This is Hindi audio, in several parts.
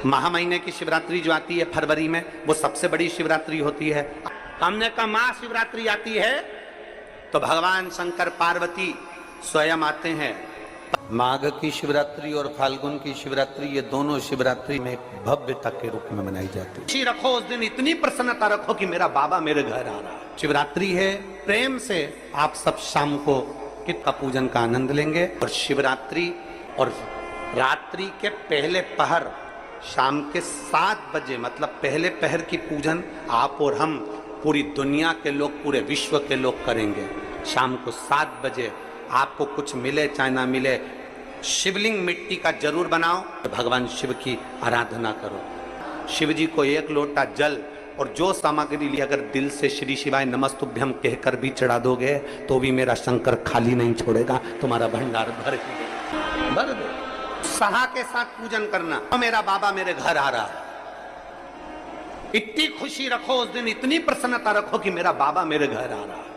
महा महीने की शिवरात्रि जो आती है फरवरी में, वो सबसे बड़ी शिवरात्रि होती है। हमने कहा महाशिवरात्रि आती है तो भगवान शंकर पार्वती स्वयं आते हैं। माघ की शिवरात्रि और फाल्गुन की शिवरात्रि, ये दोनों शिवरात्रि में भव्यता के रूप में मनाई जाती है। खुशी रखो उस दिन, इतनी प्रसन्नता रखो कि मेरा बाबा मेरे घर आ रहा। शिवरात्रि है, प्रेम से आप सब शाम को किट का पूजन का आनंद लेंगे। और शिवरात्रि और रात्रि के पहले पहर शाम के 7 बजे, मतलब पहले पहर की पूजन आप और हम, पूरी दुनिया के लोग, पूरे विश्व के लोग करेंगे। शाम को 7 बजे आपको कुछ मिले चाहे ना मिले, शिवलिंग मिट्टी का जरूर बनाओ, भगवान शिव की आराधना करो। शिव जी को 1 लोटा जल और जो सामग्री ली, अगर दिल से श्री शिवाय नमस्तुभ्यम कहकर भी चढ़ा दोगे तो भी मेरा शंकर खाली नहीं छोड़ेगा, तुम्हारा भंडार भर दो। सहा के साथ पूजन करना, तो मेरा बाबा मेरे घर आ रहा है। इतनी खुशी रखो उस दिन, इतनी प्रसन्नता रखो कि मेरा बाबा मेरे घर आ रहा है।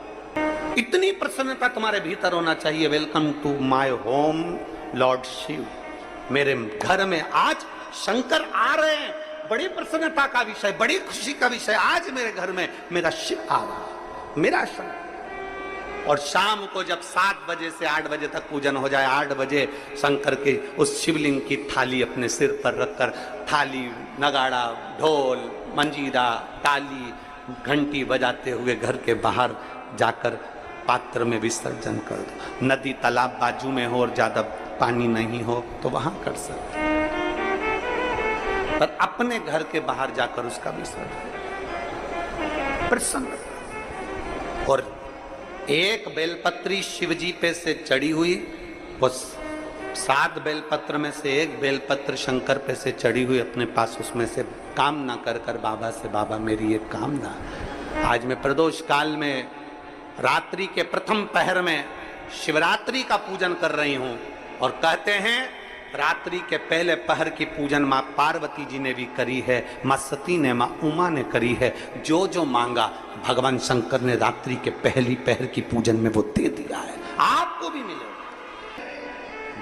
इतनी प्रसन्नता तुम्हारे भीतर होना चाहिए। Welcome to my home lord Shiva, मेरे घर में आज शंकर आ रहे हैं। बड़ी प्रसन्नता का विषय, बड़ी खुशी का विषय, आज मेरे घर में मेरा शिव आ रहा है, मेरा शंकर। और शाम को जब 7 बजे से 8 बजे तक पूजन हो जाए, 8 बजे शंकर के उस शिवलिंग की थाली अपने सिर पर रखकर, थाली, नगाड़ा, ढोल, मंजीरा, ताली, घंटी बजाते हुए घर के बाहर जाकर पात्र में विसर्जन कर दो। नदी तालाब बाजू में हो और ज्यादा पानी नहीं हो तो वहां कर सकते, पर अपने घर के बाहर जाकर उसका विसर्जन प्रसन्न। और एक बेलपत्री शिवजी पे से चढ़ी हुई, वो 7 बेलपत्र में से एक बेलपत्र शंकर पे से चढ़ी हुई अपने पास, उसमें से कामना कर कर बाबा से, बाबा मेरी ये कामना, आज मैं प्रदोष काल में रात्रि के प्रथम पहर में शिवरात्रि का पूजन कर रही हूं। और कहते हैं रात्रि के पहले पहर की पूजन मां पार्वती जी ने भी करी है, मां सती ने, मां उमा ने करी है। जो जो मांगा भगवान शंकर ने रात्रि के पहली पहर की पूजन में वो दे दिया है, आपको भी मिलेगा।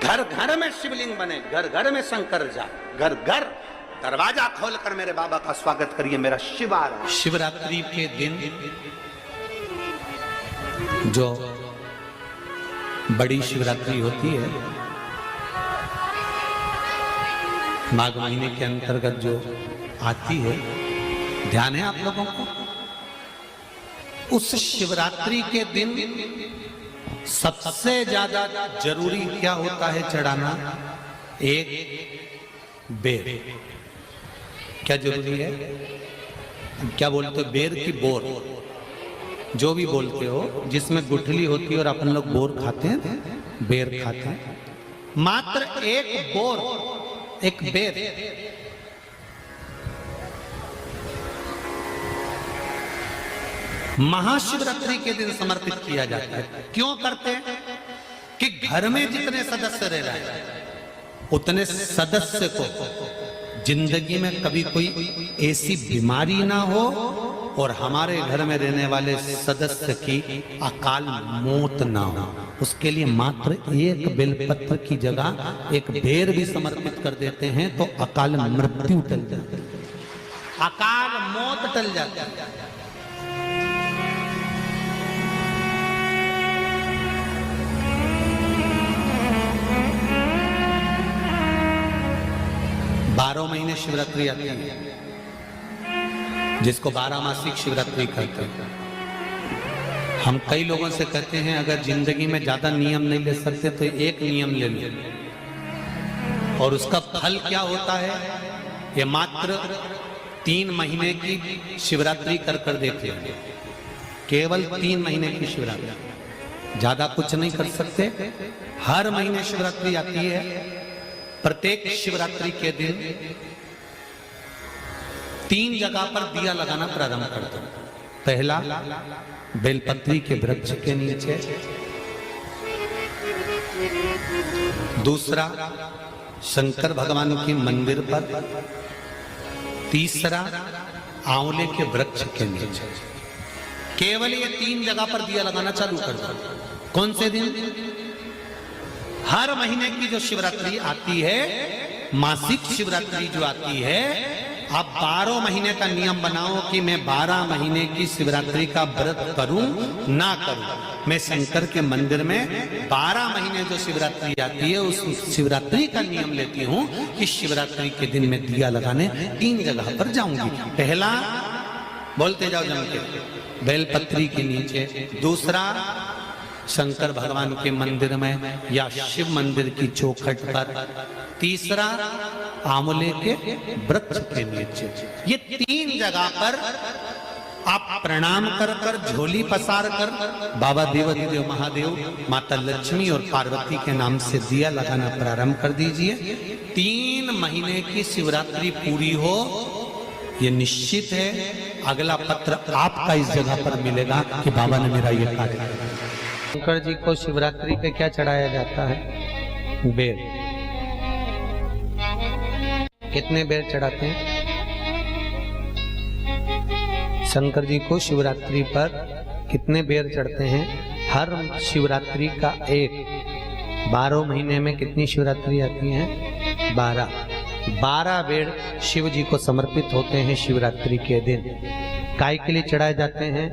घर घर में शिवलिंग बने, घर घर में शंकर जा, घर घर दरवाजा खोलकर मेरे बाबा का स्वागत करिए, मेरा शिव आ रहा। शिवरात्रि के दिन जो बड़ी शिवरात्रि होती है, माघ महीने के अंतर्गत जो आती है, ध्यान है आप लोगों को? उस शिवरात्रि के दिन सबसे ज्यादा जरूरी क्या होता है चढ़ाना? एक बेर। क्या जरूरी है? क्या बोलते हो? बेर की बोर, जो भी बोलते हो, जिसमें गुठली होती है और अपन लोग बोर खाते हैं, बेर खाते हैं। मात्र एक बोर, एक बेर। महाशिवरात्रि के दिन समर्पित किया जाता है। क्यों करते हैं? कि घर में जितने सदस्य रह रहे हैं उतने सदस्य को जिंदगी में कभी कोई ऐसी बीमारी ना हो और हमारे घर में रहने वाले सदस्य की अकाल मौत ना हो। उसके लिए मात्र एक बेलपत्र की जगह एक बेर भी समर्पित कर देते हैं तो अकाल मृत्यु टल जाती है, अकाल मौत टल जाती है। 12 महीने शिवरात्रि आती है, जिसको 12 मासिक शिवरात्रि कहते हैं। हम कई लोगों से कहते हैं अगर जिंदगी में ज्यादा नियम नहीं ले सकते तो एक नियम ले लो, और उसका फल क्या होता है ये मात्र 3 महीने की शिवरात्रि कर कर देख लेंगे। केवल 3 महीने की शिवरात्रि, ज्यादा कुछ नहीं कर सकते। हर महीने शिवरात्रि आती है। प्रत्येक शिवरात्रि के दिन 3 जगह पर दिया लगाना प्रारंभ कर दो। पहला बेलपत्री के वृक्ष के नीचे, दूसरा शंकर भगवान के मंदिर पर, तीसरा आंवले के वृक्ष के नीचे। केवल ये 3 जगह पर दिया लगाना चालू कर दो। कौन से दिन? हर महीने की जो शिवरात्रि आती है मासिक शिवरात्रि जो आती है, आप 12 महीने का नियम बनाओ कि मैं 12 महीने की शिवरात्रि का व्रत करूं ना करूं। मैं शंकर के मंदिर में 12 महीने जो शिवरात्रि आती है उस शिवरात्रि का नियम लेती हूं कि शिवरात्रि के दिन में दिया लगाने 3 जगह पर जाऊंगी। पहला, बोलते जाओ जम के, बेलपत्री के नीचे। दूसरा, शंकर भगवान के मंदिर में या शिव मंदिर की चौखट पर। तीसरा, आंवले के वृक्ष के नीचे। ये 3 जगह पर आप प्रणाम कर कर, झोली पसार कर बाबा देवाधिदेव महादेव, माता लक्ष्मी और पार्वती के नाम से दिया लगाना प्रारंभ कर दीजिए। 3 महीने की शिवरात्रि पूरी हो, ये निश्चित है अगला पत्र आपका इस जगह पर मिलेगा कि बाबा ने मेरा ये कार्य किया। शंकर जी को शिवरात्रि पे क्या चढ़ाया जाता है? बेर। कितने बेर चढ़ाते हैं? शंकर जी को शिवरात्रि पर कितने बेर चढ़ते हैं? हर शिवरात्रि का एक। 12 महीने में कितनी शिवरात्रि आती हैं? 12 बेर शिव जी को समर्पित होते हैं शिवरात्रि के दिन। काय के लिए चढ़ाए जाते हैं?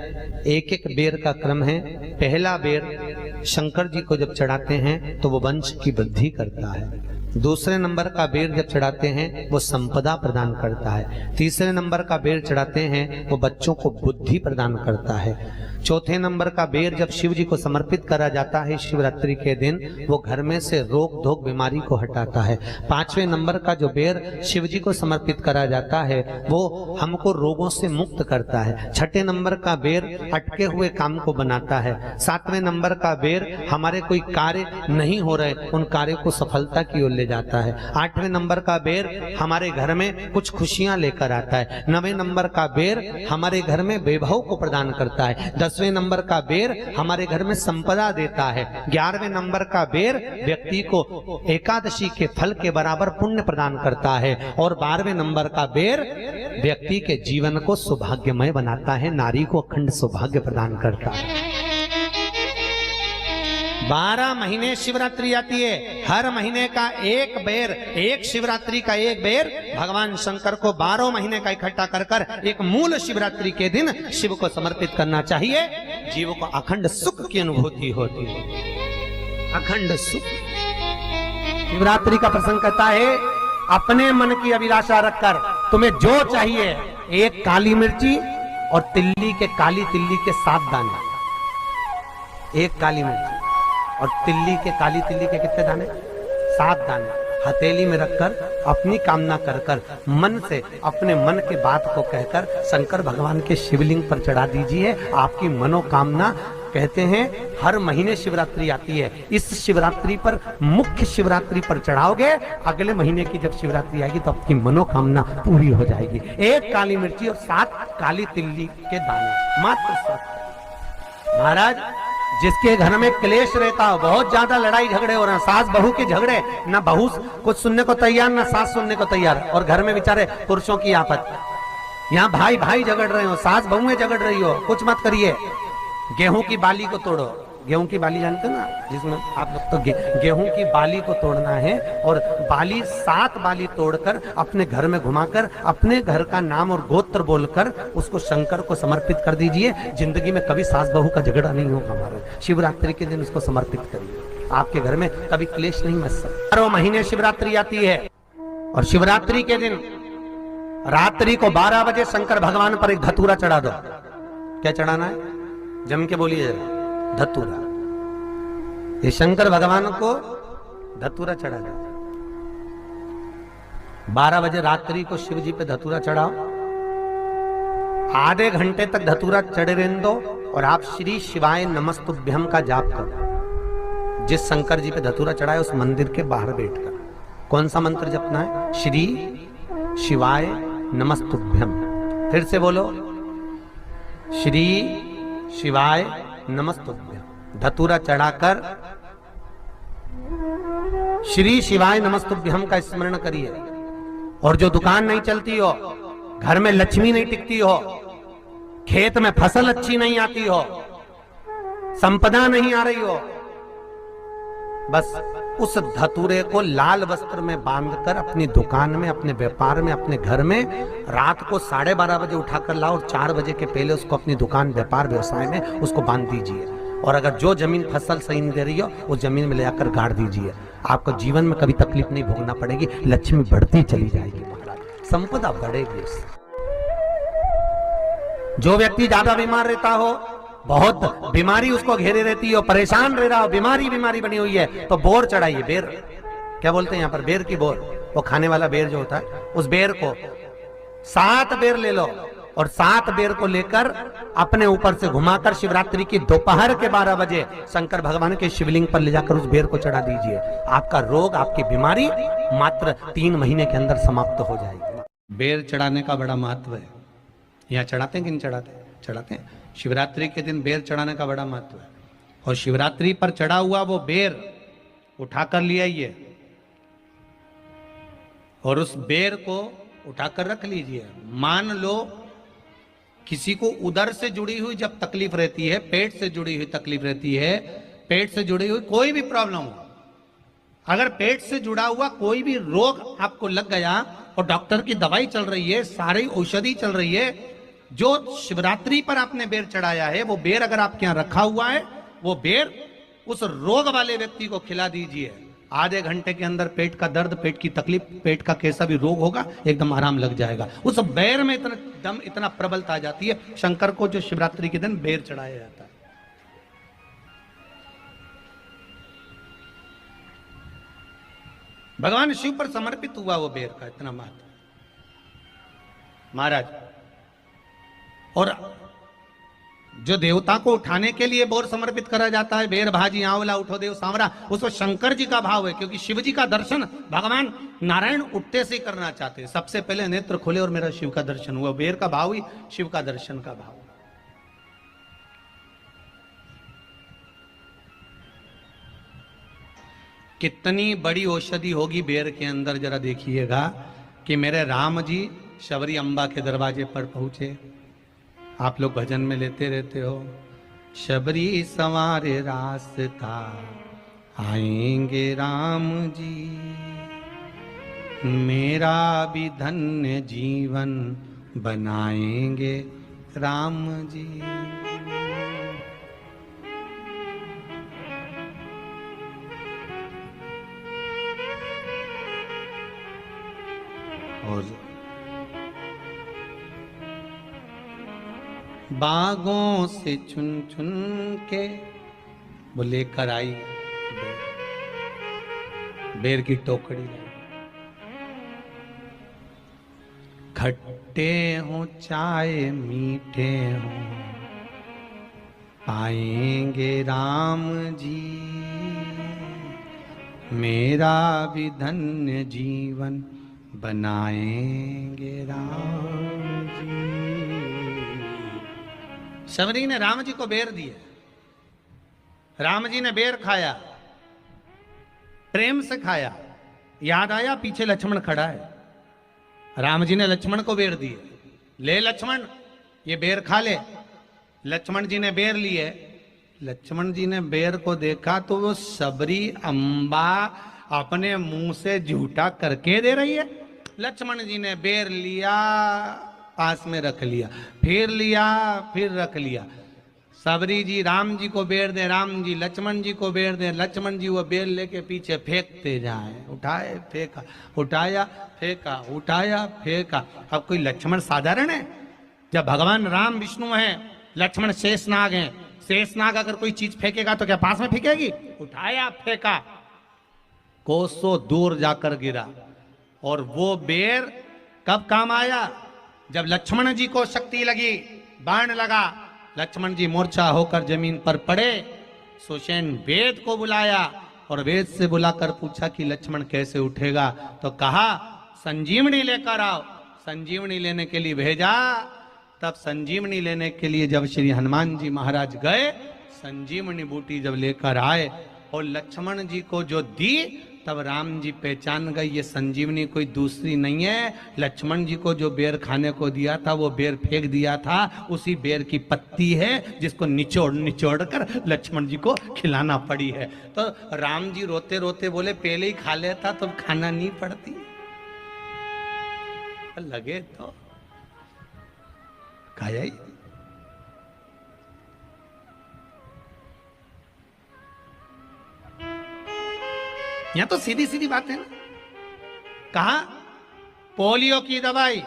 एक एक बेर का क्रम है। पहला बेर शंकर जी को जब चढ़ाते हैं तो वो वंश की वृद्धि करता है। दूसरे नंबर का बेर जब चढ़ाते हैं वो संपदा प्रदान करता है। तीसरे नंबर का बेर चढ़ाते हैं वो बच्चों को बुद्धि प्रदान करता है। चौथे नंबर का बेर जब शिव जी को समर्पित करा जाता है शिवरात्रि के दिन, वो घर में से रोग धोक बीमारी को हटाता है। 5वें नंबर का जो बेर शिव जी को समर्पित करा जाता है वो हमको रोगों से मुक्त करता है। 6ठे नंबर का बेर अटके हुए काम को बनाता है। 7वें नंबर का बेर हमारे कोई कार्य नहीं हो रहे उन कार्यों को सफलता की ओर ले जाता है। 8वें नंबर का बेर हमारे घर में कुछ खुशियां लेकर आता है। 9वें नंबर का बेर हमारे घर में वैभव को प्रदान करता है। 10वें नंबर का बेर हमारे घर में संपदा देता है। 11वें नंबर का बेर व्यक्ति को एकादशी के फल के बराबर पुण्य प्रदान करता है। और 12वें नंबर का बेर व्यक्ति के जीवन को सौभाग्यमय बनाता है, नारी को अखंड सौभाग्य प्रदान करता है। 12 महीने शिवरात्रि आती है। हर महीने का एक बेर, एक शिवरात्रि का एक बेर भगवान शंकर को 12 महीने का इकट्ठा कर कर एक मूल शिवरात्रि के दिन शिव को समर्पित करना चाहिए। जीव को अखंड सुख की अनुभूति होती है, अखंड सुख। शिवरात्रि का प्रसंग कहता है अपने मन की अभिलाषा रखकर तुम्हें जो चाहिए, एक काली मिर्ची और तिल्ली के, काली तिल्ली के 7 दाने। एक काली मिर्ची और तिल्ली के, काली तिल्ली के कितने दाने? 7 दाने हथेली में रखकर अपनी कामना कर कर मन से अपने मन के बात को कहकर शंकर भगवान के शिवलिंग पर चढ़ा दीजिए। आपकी मनोकामना, कहते हैं हर महीने शिवरात्रि आती है, इस शिवरात्रि पर, मुख्य शिवरात्रि पर चढ़ाओगे, अगले महीने की जब शिवरात्रि आएगी तो आपकी मनोकामना पूरी हो जाएगी। एक काली मिर्ची और 7 काली तिल्ली के दाने, मात्र 7। महाराज, जिसके घर में क्लेश रहता हो, बहुत ज्यादा लड़ाई झगड़े हो रहे हैं, सास बहू के झगड़े, ना बहू कुछ सुनने को तैयार ना सास सुनने को तैयार, और घर में बेचारे पुरुषों की आफत, यहाँ भाई भाई झगड़ रहे हो, सास बहू में झगड़ रही हो, कुछ मत करिए। गेहूं की बाली को तोड़ो। गेहूं की बाली जानते हो ना, जिसमें आप लोग तो गेहूं की बाली को तोड़ना है, और बाली 7 बाली तोड़कर अपने घर में घुमाकर अपने घर का नाम और गोत्र बोलकर उसको शंकर को समर्पित कर दीजिए। जिंदगी में कभी सास बहू का झगड़ा नहीं होगा हमारे। शिवरात्रि के दिन उसको समर्पित करिए, आपके घर में कभी क्लेश नहीं मच सकता। 12 महीने शिवरात्रि आती है, और शिवरात्रि के दिन रात्रि को 12 बजे शंकर भगवान पर एक धतूरा चढ़ा दो। क्या चढ़ाना है? जम के बोलिए जरा। धतूरा। ये शंकर भगवान को धतूरा चढ़ा दो। 12 बजे रात्रि को शिव जी पे धतूरा चढ़ाओ। आधे घंटे तक धतूरा चढ़े रहने दो, और आप श्री शिवाय नमस्तुभ्यम का जाप करो। जिस शंकर जी पे धतूरा चढ़ाए उस मंदिर के बाहर बैठकर कौन सा मंत्र जपना है? श्री शिवाय नमस्तुभ्यम। फिर से बोलो, श्री शिवाय नमस्तुभ्यम। धतूरा चढ़ाकर श्री शिवाय नमस्तुभ्यम का स्मरण करिए। और जो दुकान नहीं चलती हो, घर में लक्ष्मी नहीं टिकती हो, खेत में फसल अच्छी नहीं आती हो, संपदा नहीं आ रही हो, बस उस धतूरे को लाल वस्त्र में बांधकर अपनी दुकान में, अपने व्यापार में, अपने घर में रात को 12:30 बजे उठाकर लाओ और 4 बजे के पहले उसको अपनी दुकान, व्यापार, व्यवसाय में उसको बांध दीजिए। और अगर जो जमीन फसल सही नहीं दे रही हो उस जमीन में ले जाकर गाड़ दीजिए। आपको जीवन में कभी तकलीफ नहीं भोगना पड़ेगी, लक्ष्मी बढ़ती चली जाएगी महाराज, संपदा बढ़ेगी। जो व्यक्ति ज्यादा बीमार रहता हो, बहुत बीमारी उसको घेरे रहती हो, परेशान रह रहा हो, बीमारी बनी हुई है, तो बोर चढ़ाइए। बेर क्या बोलते हैं यहाँ पर, बेर की बोर, वो खाने वाला बेर जो होता है, उस बेर को 7 बेर ले लो और 7 बेर को लेकर अपने ऊपर से घुमाकर शिवरात्रि की दोपहर के 12 बजे शंकर भगवान के शिवलिंग पर ले जाकर उस बेर को चढ़ा दीजिए। आपका रोग, आपकी बीमारी मात्र 3 महीने के अंदर समाप्त हो जाएगी। बेर चढ़ाने का बड़ा महत्व है। यहाँ चढ़ाते हैं कि नहीं चढ़ाते? चढ़ाते हैं। शिवरात्रि के दिन बेर चढ़ाने का बड़ा महत्व है। और शिवरात्रि पर चढ़ा हुआ वो बेर उठाकर ले आइए और उस बेर को उठाकर रख लीजिए। मान लो किसी को उदर से जुड़ी हुई जब तकलीफ रहती है, पेट से जुड़ी हुई तकलीफ रहती है, पेट से जुड़ी हुई कोई भी प्रॉब्लम हो, अगर पेट से जुड़ा हुआ कोई भी रोग आपको लग गया और डॉक्टर की दवाई चल रही है, सारी औषधि चल रही है, जो शिवरात्रि पर आपने बेर चढ़ाया है वो बेर अगर आपके यहां रखा हुआ है, वो बेर उस रोग वाले व्यक्ति को खिला दीजिए। आधे घंटे के अंदर पेट का दर्द, पेट की तकलीफ, पेट का कैसा भी रोग होगा एकदम आराम लग जाएगा। उस बेर में इतना दम, इतना प्रबलता आ जाती है। शंकर को जो शिवरात्रि के दिन बेर चढ़ाया जाता है। भगवान शिव पर समर्पित हुआ वो बेर का इतना महत्व महाराज। और जो देवता को उठाने के लिए बोर समर्पित करा जाता है, बेर भाजी आंवला उठो देव सांवरा, उसमें शंकर जी का भाव है, क्योंकि शिव जी का दर्शन भगवान नारायण उठते से ही करना चाहते हैं। सबसे पहले नेत्र खोले और मेरा शिव का दर्शन हुआ। बेर का भाव ही शिव का दर्शन का भाव। कितनी बड़ी औषधि होगी बेर के अंदर, जरा देखिएगा कि मेरे राम जी शबरी अम्बा के दरवाजे पर पहुंचे। आप लोग भजन में लेते रहते हो, शबरी संवारे रास्ता आएंगे राम जी, मेरा भी धन्य जीवन बनाएंगे राम जी। और बागों से चुन चुन के वो लेकर आई बेर की टोकरी। खट्टे हो चाहे मीठे हो पाएंगे राम जी, मेरा भी धन्य जीवन बनाएंगे राम जी। शबरी ने राम जी को बेर दिए, राम जी ने बेर खाया, प्रेम से खाया। याद आया पीछे लक्ष्मण खड़ा है, राम जी ने लक्ष्मण को बेर दिए, ले लक्ष्मण ये बेर खा ले। लक्ष्मण जी ने बेर लिए, लक्ष्मण जी ने बेर को देखा तो वो शबरी अम्बा अपने मुंह से झूठा करके दे रही है। लक्ष्मण जी ने बेर लिया, पास में रख लिया, फिर लिया, फिर रख लिया। शबरी जी राम जी को बेर दे, राम जी लक्ष्मण जी को बेर दे, लक्ष्मण जी वो बेर लेके पीछे फेंकते जाए। उठाए फेंका, उठाया फेंका, उठाया फेंका। अब कोई लक्ष्मण साधारण है? जब भगवान राम विष्णु हैं, लक्ष्मण शेषनाग हैं। शेषनाग अगर कोई चीज फेंकेगा तो क्या पास में फेंकेगी? उठाया फेंका, कोसों दूर जाकर गिरा। और वो बेर कब काम आया? जब लक्ष्मण जी को शक्ति लगी, बाण लगा, लक्ष्मण जी मूर्छा होकर जमीन पर पड़े। सुषेण वेद को बुलाया और वेद से बुलाकर पूछा कि लक्ष्मण कैसे उठेगा? तो कहा संजीवनी लेकर आओ। संजीवनी लेने के लिए भेजा। तब संजीवनी लेने के लिए जब श्री हनुमान जी महाराज गए, संजीवनी बूटी जब लेकर आए और लक्ष्मण जी को जो दी तब राम जी पहचान गए ये संजीवनी कोई दूसरी नहीं है। लक्ष्मण जी को जो बेर खाने को दिया था वो बेर फेंक दिया था, उसी बेर की पत्ती है जिसको निचोड़ निचोड़ कर लक्ष्मण जी को खिलाना पड़ी है। तो राम जी रोते रोते बोले पहले ही खा लेता तो खाना नहीं पड़ती। लगे तो खाया ही। यहां तो सीधी सीधी बात है ना। कहा पोलियो की दवाई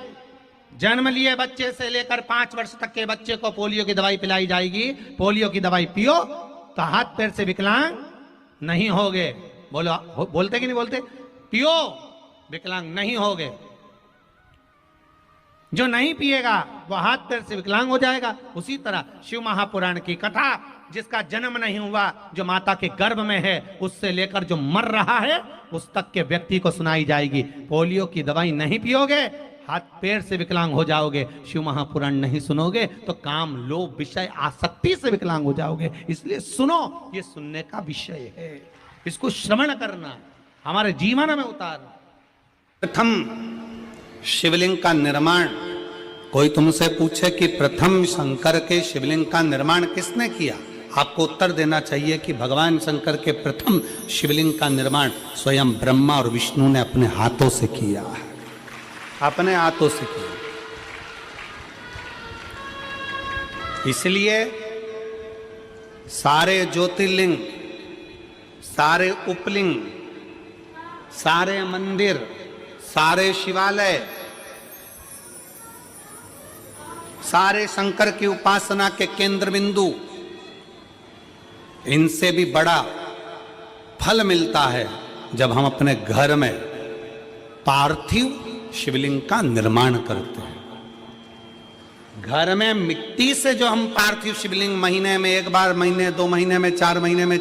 जन्म लिए बच्चे से लेकर 5 वर्ष तक के बच्चे को पोलियो की दवाई पिलाई जाएगी। पोलियो की दवाई पियो तो हाथ पैर से विकलांग नहीं होगे। बोलो बोलते कि नहीं बोलते? पियो विकलांग नहीं होगे। जो नहीं पिएगा वो हाथ पैर से विकलांग हो जाएगा। उसी तरह शिव महापुराण की कथा, जिसका जन्म नहीं हुआ, जो माता के गर्भ में है, उससे लेकर जो मर रहा है उस तक के व्यक्ति को सुनाई जाएगी। पोलियो की दवाई नहीं पियोगे हाथ पैर से विकलांग हो जाओगे। शिव महापुराण नहीं सुनोगे तो काम लोभ विषय आसक्ति से विकलांग हो जाओगे। इसलिए सुनो, ये सुनने का विषय है, इसको श्रवण करना, हमारे जीवन में उतारना। प्रथम शिवलिंग का निर्माण, कोई तुमसे पूछे कि प्रथम शंकर के शिवलिंग का निर्माण किसने किया, आपको उत्तर देना चाहिए कि भगवान शंकर के प्रथम शिवलिंग का निर्माण स्वयं ब्रह्मा और विष्णु ने अपने हाथों से किया है, अपने हाथों से किया। इसलिए सारे ज्योतिर्लिंग, सारे उपलिंग, सारे मंदिर, सारे शिवालय, सारे शंकर की उपासना के केंद्र बिंदु, इनसे भी बड़ा फल मिलता है जब हम अपने घर में पार्थिव शिवलिंग का निर्माण करते हैं। घर में मिट्टी से जो हम पार्थिव शिवलिंग महीने में एक बार, महीने 2 महीने में, 4 महीने में